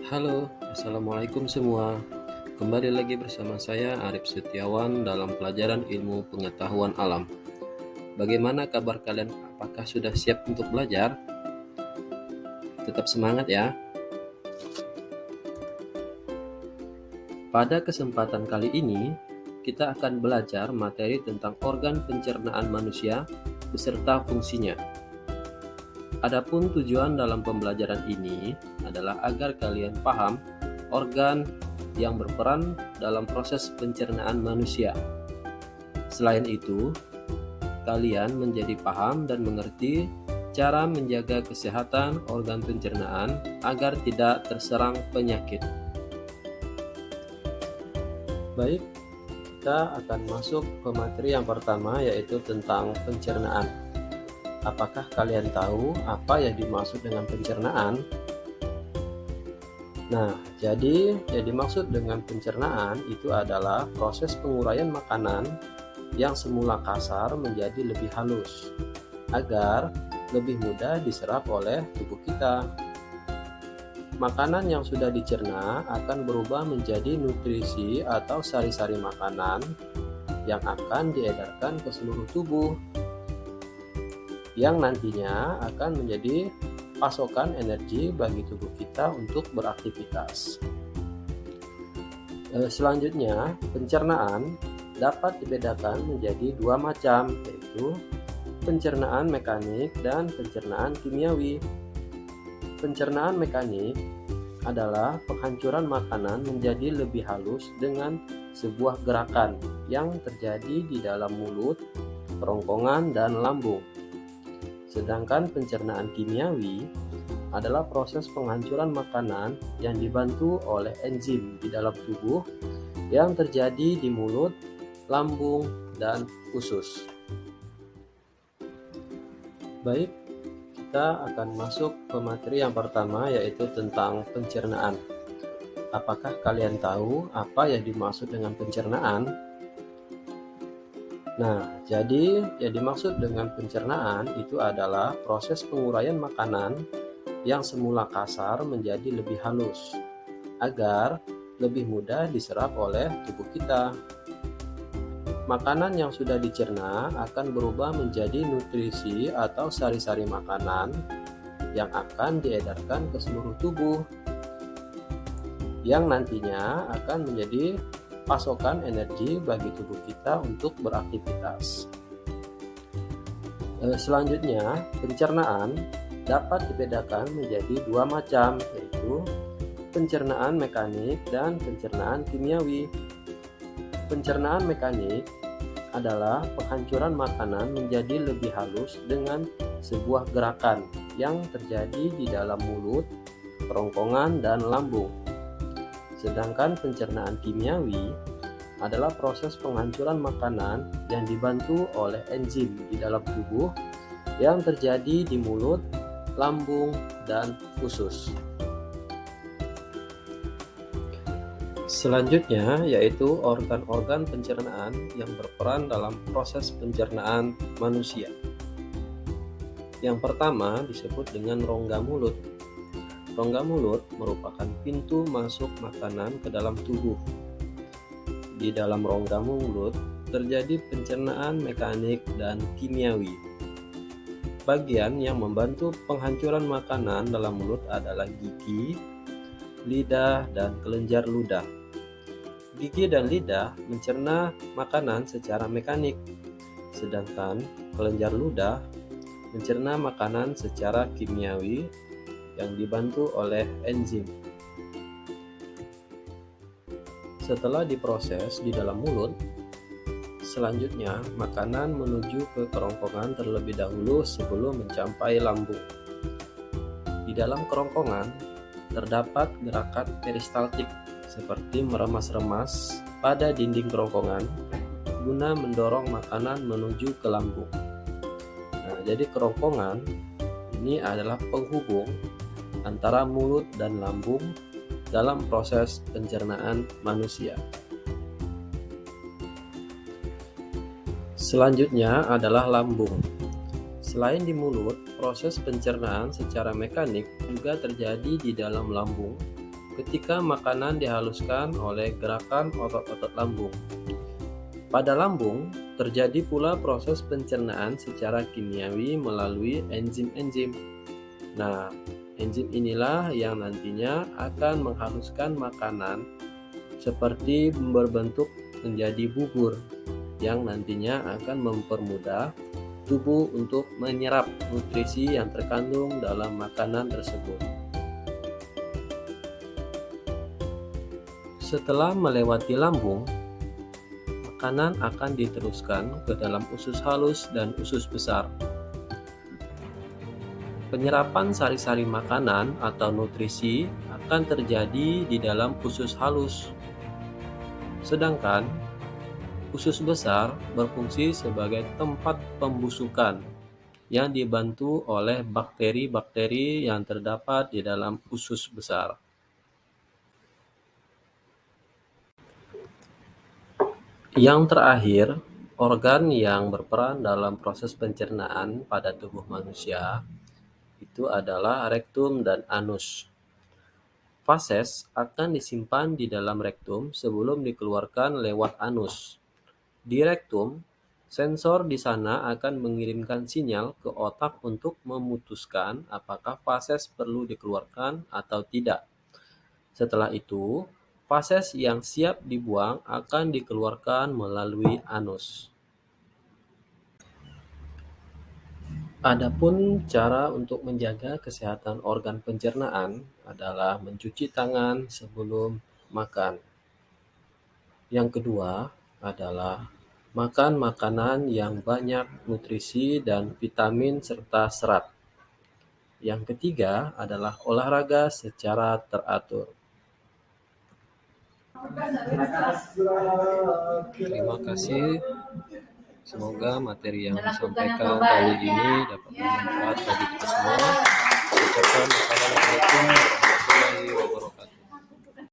Halo, Assalamualaikum semua. Kembali lagi bersama saya Arif Setiawan dalam pelajaran ilmu pengetahuan alam. Bagaimana kabar kalian? Apakah sudah siap untuk belajar? Tetap semangat ya. Pada kesempatan kali ini, kita akan belajar materi tentang organ pencernaan manusia beserta fungsinya. Adapun tujuan dalam pembelajaran ini adalah agar kalian paham organ yang berperan dalam proses pencernaan manusia. Selain itu, kalian menjadi paham dan mengerti cara menjaga kesehatan organ pencernaan agar tidak terserang penyakit. Baik, kita akan masuk ke materi yang pertama, yaitu tentang pencernaan. Apakah kalian tahu apa yang dimaksud dengan pencernaan? Nah, jadi yang dimaksud dengan pencernaan itu adalah proses penguraian makanan yang semula kasar menjadi lebih halus, agar lebih mudah diserap oleh tubuh kita. Makanan yang sudah dicerna akan berubah menjadi nutrisi atau sari-sari makanan yang akan diedarkan ke seluruh tubuh, yang nantinya akan menjadi pasokan energi bagi tubuh kita untuk beraktivitas. Selanjutnya, pencernaan dapat dibedakan menjadi dua macam, yaitu pencernaan mekanik dan pencernaan kimiawi. Pencernaan mekanik adalah penghancuran makanan menjadi lebih halus dengan sebuah gerakan yang terjadi di dalam mulut, kerongkongan, dan lambung. Sedangkan pencernaan kimiawi adalah proses penghancuran makanan yang dibantu oleh enzim di dalam tubuh yang terjadi di mulut, lambung, dan usus. Baik, kita akan masuk ke materi yang pertama, yaitu tentang pencernaan. Apakah kalian tahu apa yang dimaksud dengan pencernaan? Nah, jadi yang dimaksud dengan pencernaan itu adalah proses penguraian makanan yang semula kasar menjadi lebih halus, agar lebih mudah diserap oleh tubuh kita. Makanan yang sudah dicerna akan berubah menjadi nutrisi atau sari-sari makanan yang akan diedarkan ke seluruh tubuh, yang nantinya akan menjadi pasokan energi bagi tubuh kita untuk beraktivitas. Selanjutnya, pencernaan dapat dibedakan menjadi dua macam, yaitu pencernaan mekanik dan pencernaan kimiawi. Pencernaan mekanik adalah penghancuran makanan menjadi lebih halus dengan sebuah gerakan yang terjadi di dalam mulut, kerongkongan, dan lambung. Sedangkan pencernaan kimiawi adalah proses penghancuran makanan yang dibantu oleh enzim di dalam tubuh yang terjadi di mulut, lambung, dan usus. Selanjutnya yaitu organ-organ pencernaan yang berperan dalam proses pencernaan manusia. Yang pertama disebut dengan rongga mulut. Rongga mulut merupakan pintu masuk makanan ke dalam tubuh. Di dalam rongga mulut terjadi pencernaan mekanik dan kimiawi. Bagian yang membantu penghancuran makanan dalam mulut adalah gigi, lidah, dan kelenjar ludah. Gigi dan lidah mencerna makanan secara mekanik, sedangkan kelenjar ludah mencerna makanan secara kimiawi yang dibantu oleh enzim. Setelah diproses di dalam mulut, selanjutnya makanan menuju ke kerongkongan terlebih dahulu sebelum mencapai lambung. Di dalam kerongkongan terdapat gerakan peristaltik seperti meremas-remas pada dinding kerongkongan guna mendorong makanan menuju ke lambung. Nah, jadi kerongkongan ini adalah penghubung antara mulut dan lambung dalam proses pencernaan manusia. Selanjutnya adalah lambung. Selain di mulut, proses pencernaan secara mekanik juga terjadi di dalam lambung ketika makanan dihaluskan oleh gerakan otot-otot lambung. Pada lambung, terjadi pula proses pencernaan secara kimiawi melalui enzim-enzim. Nah, enzim inilah yang nantinya akan menghaluskan makanan seperti berbentuk menjadi bubur yang nantinya akan mempermudah tubuh untuk menyerap nutrisi yang terkandung dalam makanan tersebut. Setelah melewati lambung, makanan akan diteruskan ke dalam usus halus dan usus besar. Penyerapan sari-sari makanan atau nutrisi akan terjadi di dalam usus halus. Sedangkan usus besar berfungsi sebagai tempat pembusukan yang dibantu oleh bakteri-bakteri yang terdapat di dalam usus besar. Yang terakhir, organ yang berperan dalam proses pencernaan pada tubuh manusia itu adalah rektum dan anus. Fases akan disimpan di dalam rektum sebelum dikeluarkan lewat anus. Di rektum, sensor di sana akan mengirimkan sinyal ke otak untuk memutuskan apakah fases perlu dikeluarkan atau tidak. Setelah itu, fases yang siap dibuang akan dikeluarkan melalui anus. Adapun cara untuk menjaga kesehatan organ pencernaan adalah mencuci tangan sebelum makan. Yang kedua adalah makan makanan yang banyak nutrisi dan vitamin serta serat. Yang ketiga adalah olahraga secara teratur. Terima kasih. Semoga materi yang disampaikan kali ini dapat bermanfaat bagi kita semua. Ucapkan wassalamualaikum warahmatullahi wabarakatuh.